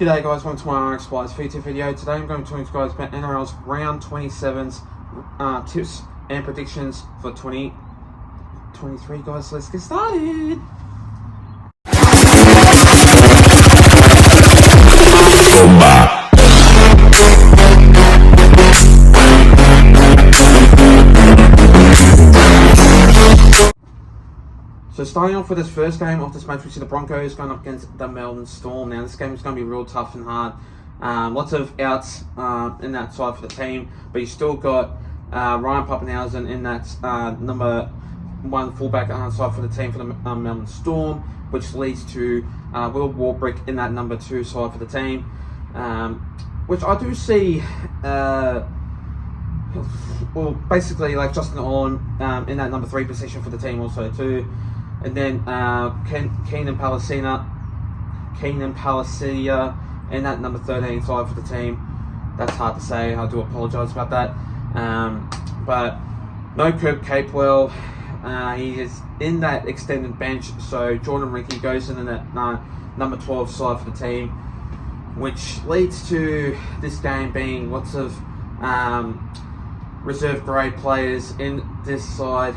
G'day guys, welcome to my RX Flies feature video. Today I'm going to talk to you guys about NRL's round 27's tips and predictions for 2023 guys. Let's get started. So starting off with this first game of this match, we see the Broncos going up against the Melbourne Storm. Now this game is going to be real tough and hard. Lots of outs in that side for the team, but you still got Ryan Papenhuyzen in that number one fullback side for the team for the Melbourne Storm, which leads to Will Warbrick in that number two side for the team, which I do see. Well, basically like Justin Olam in that number three position for the team also too. And then Keenan Palasia in that number 13 side for the team. That's hard to say. I do apologise about that. But no Kurt Capewell. He is in that extended bench. So Jordan Ricky goes in that number 12 side for the team, which leads to this game being lots of reserve grade players in this side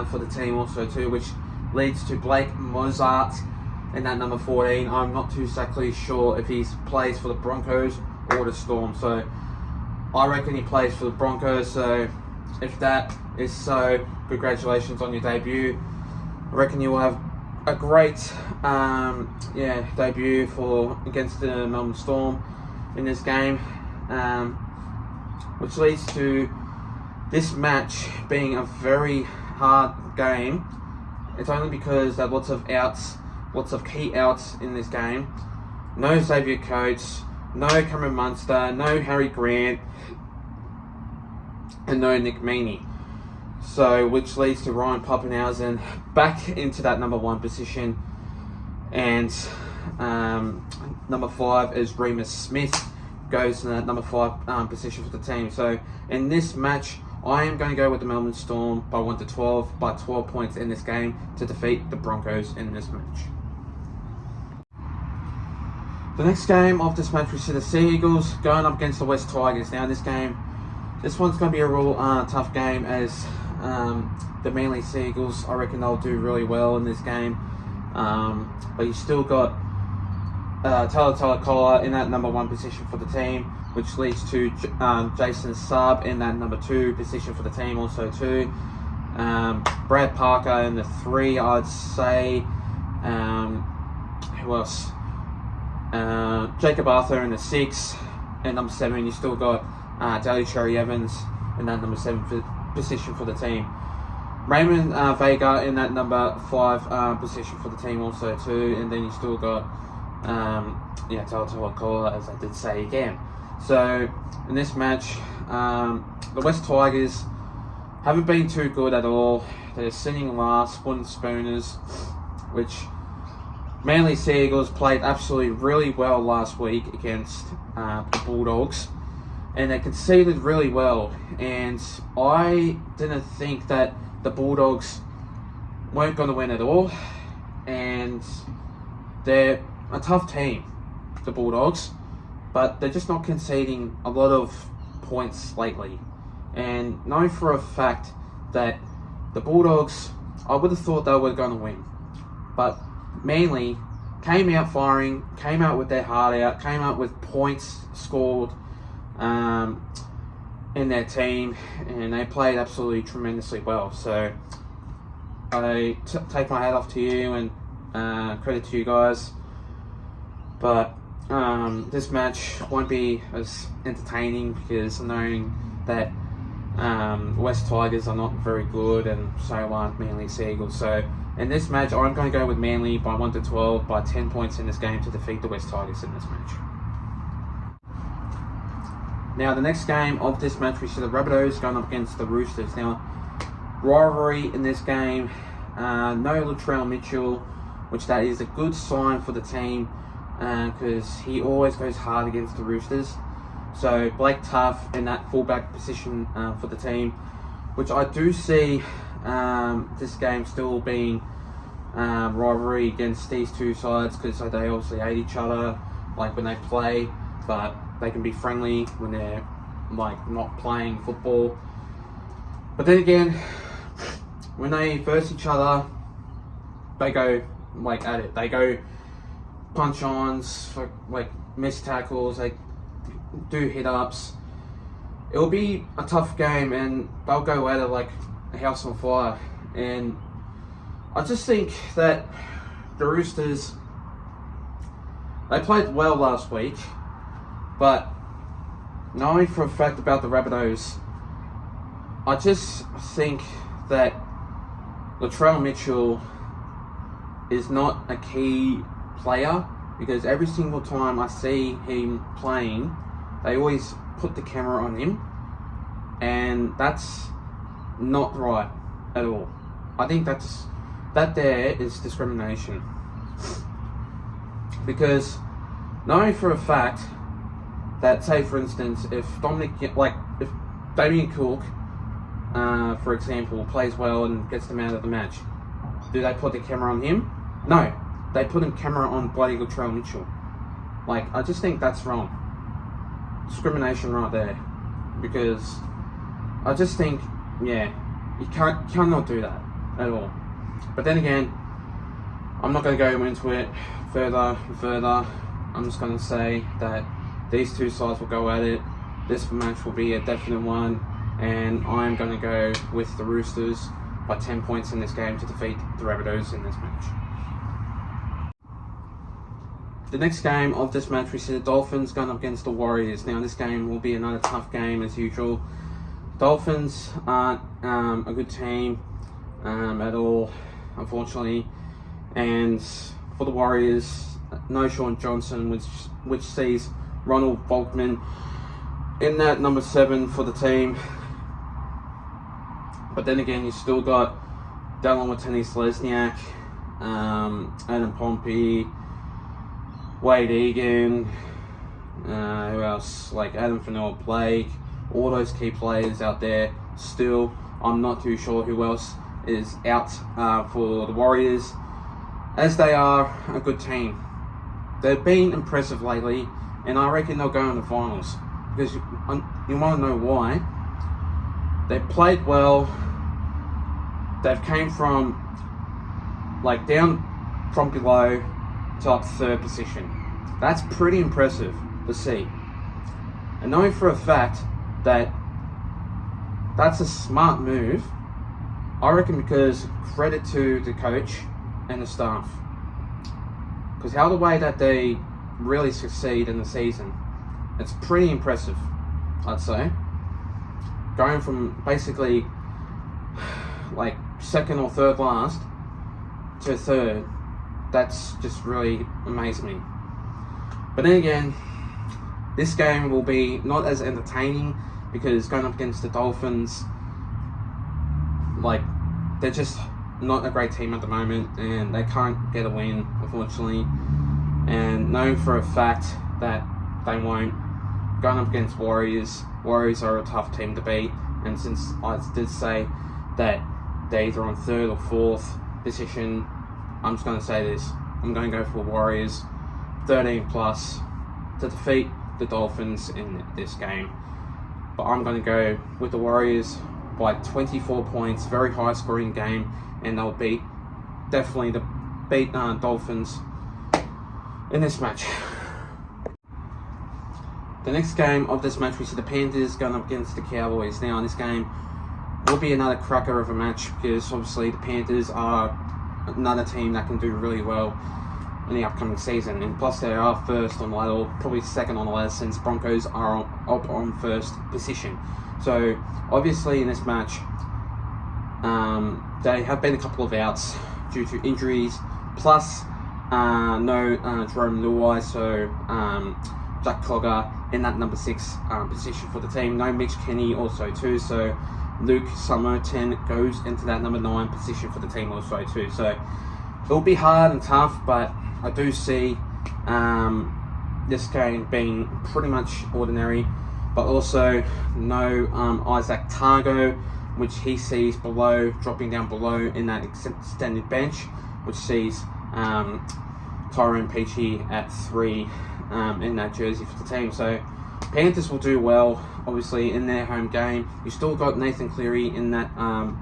for the team also too, which leads to Blake Mozart in that number 14. I'm not too exactly sure if he plays for the Broncos or the Storm, so I reckon he plays for the Broncos. So if that is so, congratulations on your debut. I reckon you will have a great debut against the Melbourne Storm in this game, which leads to this match being a very hard game. It's only because there are lots of outs, lots of key outs in this game. No Xavier Coates, no Cameron Munster, no Harry Grant, and no Nick Meaney. So, which leads to Ryan Papenhuyzen back into that number one position. And number 5 is Remus Smith, goes in that number 5 position for the team. So, in this match, I am going to go with the Melbourne Storm by 1-12, by 12 points in this game to defeat the Broncos in this match. The next game of this match, we see the Sea Eagles going up against the West Tigers. Now in this game, this one's going to be a real tough game, as the Manly Sea Eagles, I reckon they'll do really well in this game. But you still got Talatola in that number 1 position for the team, which leads to Jason Saab in that number 2 position for the team also too. Brad Parker in the 3, I'd say. Who else? Jacob Arthur in the 6, and number 7 you still got Daly Cherry Evans in that number 7 position for the team. Raymond Vega in that number 5 position for the team also too, and then you still got Talatola, as I did say again. So in this match, the West Tigers haven't been too good at all. They're sitting last, wooden spooners, which Manly Sea Eagles played absolutely really well last week against the Bulldogs, and they conceded really well. And I didn't think that the Bulldogs weren't going to win at all, and they're a tough team, the Bulldogs, but they're just not conceding a lot of points lately. And know for a fact that the Bulldogs, I would have thought they were going to win, but Manly came out firing, came out with their heart out, came out with points scored in their team, and they played absolutely tremendously well. So I take my hat off to you and credit to you guys. But this match won't be as entertaining because knowing that West Tigers are not very good, and so aren't Manly Sea Eagles. So in this match, I'm going to go with Manly by 1-12, by 10 points in this game to defeat the West Tigers in this match. Now the next game of this match, we see the Rabbitohs going up against the Roosters. Now, rivalry in this game, no Latrell Mitchell, which that is a good sign for the team, because he always goes hard against the Roosters. So Blake Tough in that fullback position for the team, which I do see this game still being rivalry against these two sides, because they obviously hate each other. like when they play, but they can be friendly when they're like not playing football. But then again, when they verse each other, they go like at it. They go punch-ons, like miss tackles, they do hit-ups. It'll be a tough game, and they'll go at it like a house on fire. And I just think that the Roosters, they played well last week, but knowing for a fact about the Rabbitohs, I just think that Latrell Mitchell is not a key player, because every single time I see him playing, they always put the camera on him, and that's not right at all. I think that there is discrimination, because knowing for a fact that, say for instance, if Damien Cook, for example, plays well and gets them out of the match, do they put the camera on him? No, they put a camera on bloody Latrell Mitchell. Like, I just think that's wrong. Discrimination right there, because I just think, yeah, you cannot do that at all. But then again, I'm not going to go into it further and further. I'm just going to say that these two sides will go at it. This match will be a definite one, and I'm going to go with the Roosters by 10 points in this game to defeat the Rabbitohs in this match. The next game of this match, we see the Dolphins going up against the Warriors. Now, this game will be another tough game as usual. Dolphins aren't a good team at all, unfortunately. And for the Warriors, no Sean Johnson, which sees Ronald Volkman in that number 7 for the team. But then again, you still got Dallin Watene-Selesniak, Adam Pompey, Wade Egan, who else? Like Adam Fanua-Blake, all those key players out there. Still, I'm not too sure who else is out for the Warriors, as they are a good team. They've been impressive lately, and I reckon they'll go in the finals, because you want to know why. They played well. They've came from like down from below to up 3rd position. That's pretty impressive to see. And knowing for a fact that that's a smart move, I reckon, because credit to the coach and the staff. Because how the way that they really succeed in the season, it's pretty impressive, I'd say. Going from basically like 2nd or 3rd last to 3rd, that's just really amazed me. But then again, this game will be not as entertaining, because going up against the Dolphins, like, they're just not a great team at the moment, and they can't get a win, unfortunately. And knowing for a fact that they won't, going up against Warriors are a tough team to beat. And since I did say that they're either on 3rd or 4th position, I'm just going to say this. I'm going to go for Warriors 13 plus to defeat the Dolphins in this game. But I'm going to go with the Warriors by 24 points, very high scoring game, and they'll beat Dolphins in this match. The next game of this match, we see the Panthers going up against the Cowboys. Now, in this game will be another cracker of a match, because obviously the Panthers are another team that can do really well in the upcoming season, and plus they are 1st on the ladder, probably 2nd on the ladder, since Broncos are up on 1st position. So obviously in this match, they have been a couple of outs due to injuries, plus no Jerome Luai, so Jack Cogger in that number 6 position for the team. No Mitch Kenny also too, so Luke Summerton goes into that number 9 position for the team also too. So it'll be hard and tough, but I do see this game being pretty much ordinary. But also no Isaac Targo, which he sees dropping down below in that extended bench, which sees Tyrone Peachy at 3 in that jersey for the team. So Panthers will do well, obviously, in their home game. You still got Nathan Cleary in that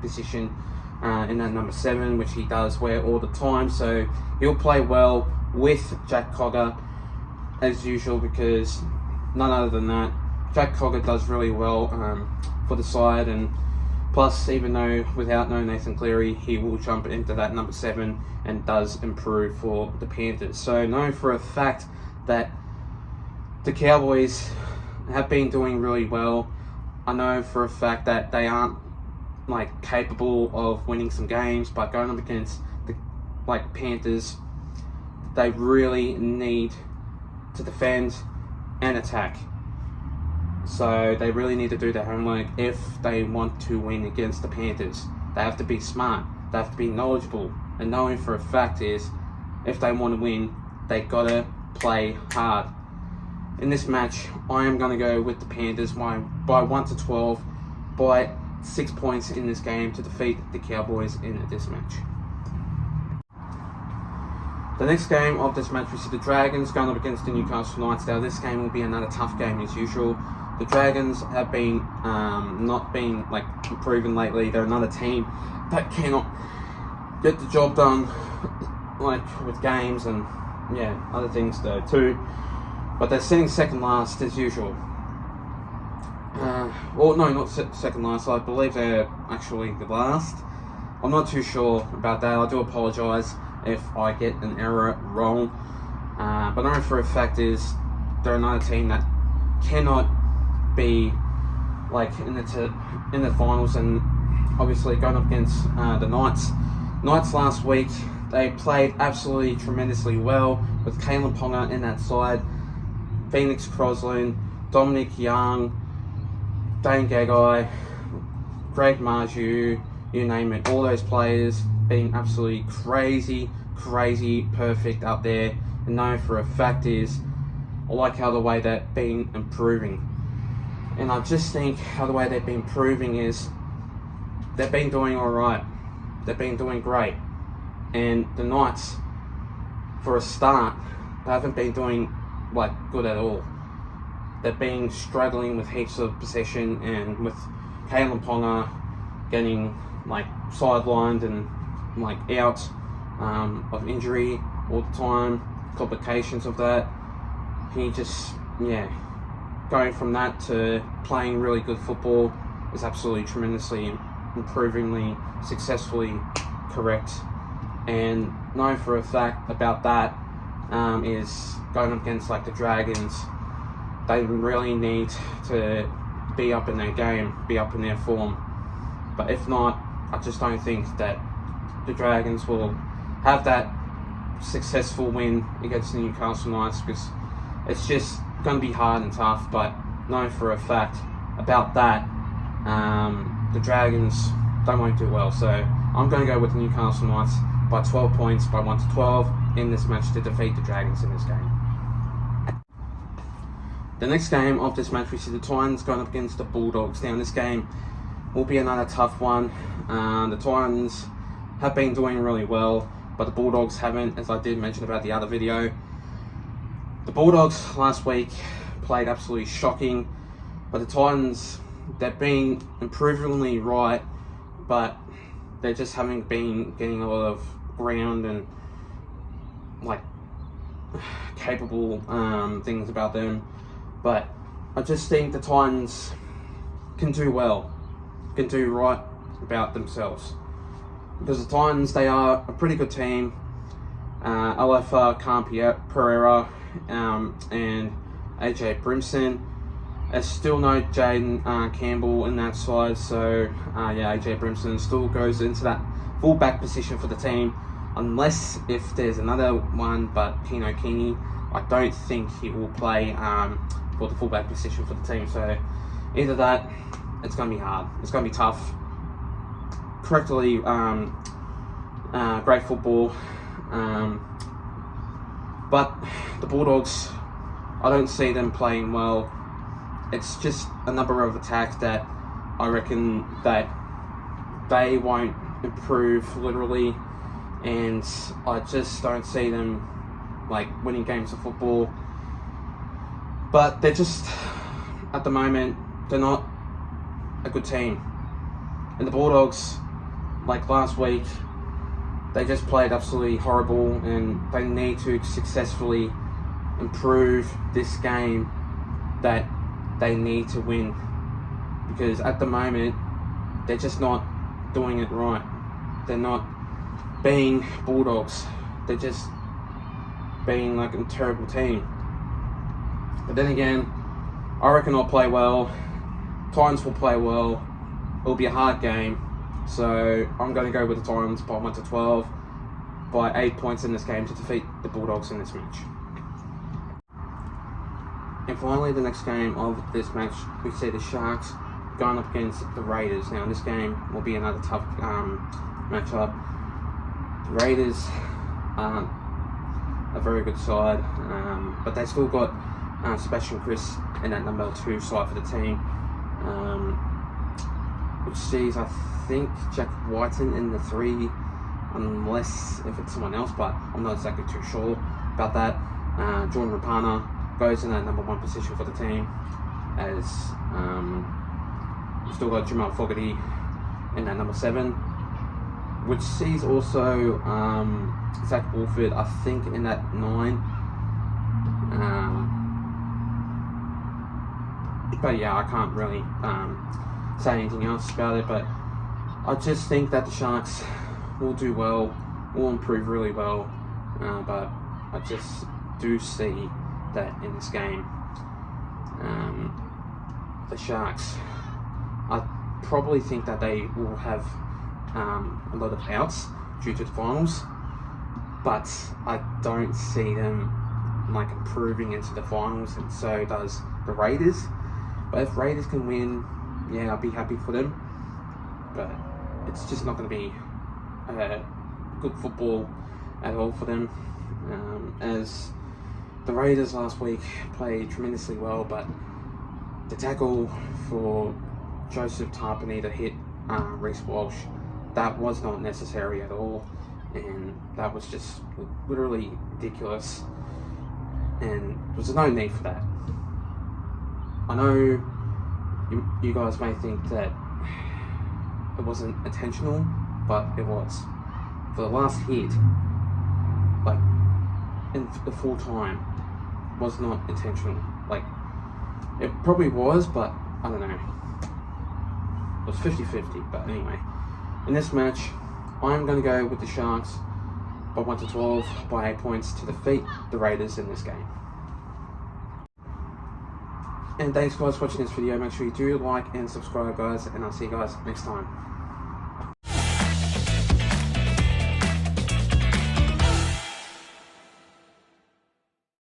position, in that number 7, which he does wear all the time. So he'll play well with Jack Cogger, as usual, because none other than that, Jack Cogger does really well for the side. And plus, even though without no Nathan Cleary, he will jump into that number 7 and does improve for the Panthers. So know for a fact that the Cowboys have been doing really well. I know for a fact that they aren't capable of winning some games, but going up against the Panthers, they really need to defend and attack. So they really need to do their homework if they want to win against the Panthers. They have to be smart. They have to be knowledgeable. And knowing for a fact is, if they want to win, they gotta play hard. In this match, I am going to go with the Panthers by 1-12, by 6 points in this game to defeat the Cowboys in this match. The next game of this match, we see the Dragons going up against the Newcastle Knights. Now, this game will be another tough game as usual. The Dragons have been not been improving lately. They're another team that cannot get the job done, with games and other things though too. But they're sitting second last as usual. No, not second last. I believe they're actually the last. I'm not too sure about that. I do apologise if I get an error wrong. But I know for a fact is they're another team that cannot be in the finals, and obviously going up against the Knights. Knights last week, they played absolutely tremendously well with Kalen Ponga in that side, Phoenix Crosland, Dominic Young, Dane Gagai, Greg Marju, you name it, all those players being absolutely crazy perfect up there. And knowing for a fact is, I like how the way they've been improving. And I just think how the way they've been improving is, they've been doing alright. They've been doing great. And the Knights, for a start, they haven't been doing good at all. They've been struggling with heaps of possession, and with Kalen Ponga getting sidelined and out of injury all the time, complications of that. He just going from that to playing really good football is absolutely tremendously improvingly successfully correct. And knowing for a fact about that is going up against the Dragons, they really need to be up in their game, be up in their form. But if not, I just don't think that the Dragons will have that successful win against the Newcastle Knights, because it's just going to be hard and tough. But knowing for a fact about that, the Dragons, they won't do well. So I'm going to go with the Newcastle Knights by 12 points, by 1-12 in this match to defeat the Dragons in this game. The next game of this match, we see the Titans going up against the Bulldogs. Now, this game will be another tough one. The Titans have been doing really well, but the Bulldogs haven't, as I did mention about the other video. The Bulldogs last week played absolutely shocking, but the Titans, they've been improvingly right, but they just haven't been getting a lot of ground and capable things about them. But I just think the Titans can do well, can do right about themselves. Because the Titans, they are a pretty good team. Alafa Khan-Pereira and AJ Brimson. There's still no Jaden Campbell in that side, so AJ Brimson still goes into that fullback position for the team, unless if there's another one. But Keno Kini, I don't think he will play for the fullback position for the team. So either that, it's going to be hard. It's going to be tough. Correctly, great football. But the Bulldogs, I don't see them playing well. It's just a number of attacks that I reckon that they won't improve literally, and I just don't see them like winning games of football. But they're just, at the moment, they're not a good team. And the Bulldogs, like last week, they just played absolutely horrible, and they need to successfully improve this game that they need to win. Because at the moment, they're just not doing it right. They're not being Bulldogs. They're just being like a terrible team. But then again, I reckon I'll play well. Titans will play well. It'll be a hard game. So I'm going to go with the Titans by 1-12 by 8 points in this game to defeat the Bulldogs in this match. And finally, the next game of this match, we see the Sharks going up against the Raiders. Now, this game will be another tough matchup. The Raiders aren't a very good side, but they still got Sebastian Kris in that number 2 side for the team, which sees, I think, Jack Whiten in the 3, unless if it's someone else, but I'm not exactly too sure about that. Jordan Rapana goes in that number 1 position for the team, as we've still got Jamal Fogarty in that number 7, which sees also Zach Wolford, I think, in that 9. But yeah, I can't really say anything else about it, but I just think that the Sharks will do well, will improve really well, but I just do see that in this game, the Sharks, I probably think that they will have a lot of outs due to the finals, but I don't see them like improving into the finals, and so does the Raiders. But if Raiders can win, yeah, I'll be happy for them, but it's just not going to be good football at all for them, as the Raiders last week played tremendously well, but the tackle for Joseph Tarpany to hit Reece Walsh, that was not necessary at all, and that was just literally ridiculous, and there was no need for that. I know you guys may think that it wasn't intentional, but it was. For the last hit, like, in the full time, was not intentional. Like, it probably was, but I don't know. It was 50-50, but anyway. In this match, I'm going to go with the Sharks by 1-12 by 8 points to defeat the Raiders in this game. And thanks guys for watching this video. Make sure you do like and subscribe, guys, and I'll see you guys next time.